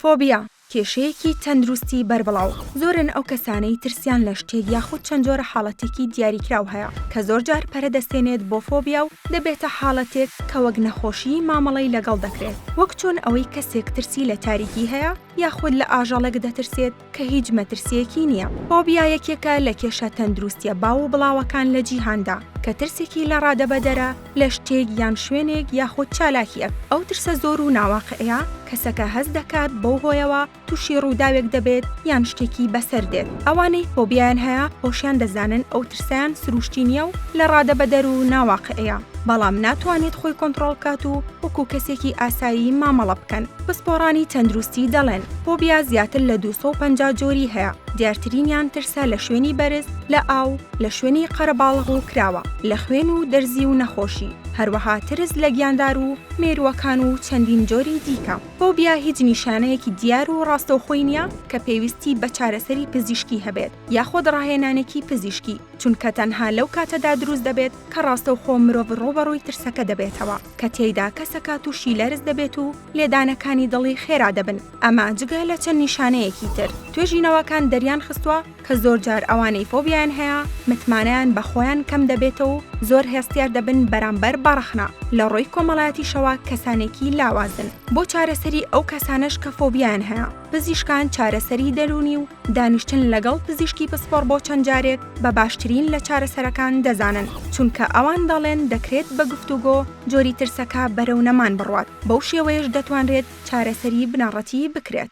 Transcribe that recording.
فۆبیا کێشەیەکی تەندروستی بەربڵاو زۆرن ئەو کەسانەی ترسیان لە شتێک یاخود چەند جۆرە حاڵەتێکی دیاریکراو هەیە کە زۆر جار پەرەدەستێنێت بۆ فۆبیا و دەبێتە حاڵەتێک کە وەک نەخۆشی مامەڵەی لەگەڵ دەکرێت وەک چۆن ئەوەی کەسێک ترسی لە تاریکی هەیە یاخود لە ئاژەڵێک دەترسێت کە هیچ مەترسیەکی نییە. فۆبیا یەکێکە لە کێشە تەندروستیە باو و بڵاوەکان لە جیهاندا کە ترسێکی لە ڕادەبەدەرە لە شتێک یان شوێنێک یاخود چالاکیەک. ئەو ترسە زۆر و ناواقعەیە کەسەکە هەز دەکات بەو هۆیەوە تووشی ڕووداوێک دەبێت یان شتێکی بەسەر دێت. ئەوانەی فۆبیایان هەیە خۆشیان دەزانن ئەو ترسیان سروشتی نییە و لە ڕادەبەدەر و ناواقعەیە، بەڵام ناتوانێت خۆی کۆنتڕۆڵ کات و وەکو کەسێکی ئاسایی مامەڵە بکەن. پسپۆڕانی تەندروستی دەڵێن فۆبیا زیاتر لە 250 جۆری هەیە. دیارترینیان ترسە لە شوێنی بەرز، لە ئاو، لە شوێنی قەرەباڵغ و کراوە، لە خوێن و دەرزی و نەخۆشی، هەروەها ترس لە گیاندار و مێرووەکان و چەندین جۆری دیکە. فۆبیا هیچ نیشانەیەکی دیار و ڕاستەوخۆی نییە کە پێویستی بە چارەسەری پزیشکی هەبێت یاخۆ ڕاهێنانێکی پزیشکی، چونکە تەنها لەو کاتەدا دروست دەبێت کە ڕاستەوخۆ مرۆڤ ڕۆبەڕووی ترسەکە دەبێتەوە کە تێیدا کەسەکە تووشی لەرز دەبێت و لێدانەکانی دڵی خێرا دەبن. ئەمە جگە لە چەند نیشانەیەکی تر توێژینەوەکان دەریان خستووە کە زۆر جار ئەوانەی فۆبیایان هەیە متمانەیان بە خۆیان کەم دەبێتەوە و زۆر هێستیار دەبن بەرامبەر بەڕەخنا. لە ڕۆی کۆمەڵایەتیشەوە کەسانێکی لاوازن. بۆ چارەسەری ئەو کەسانش کە فۆبیایان هەیە پزیشکان چارەسەری دەرونی و دانیشتن لەگەڵ پزیشکی پسپۆڕ بۆ چەند جارێک بە باشترین لە چارەسەرەکان دەزانن، چونکە ئەوان دەڵێن دەکرێت بە گفتوگۆ جۆری ترسەکە بەرەو نەمان بڕوات. بەو شێوەیەش دەتوانرێت چارەسەری بنەڕەتی بکرێت.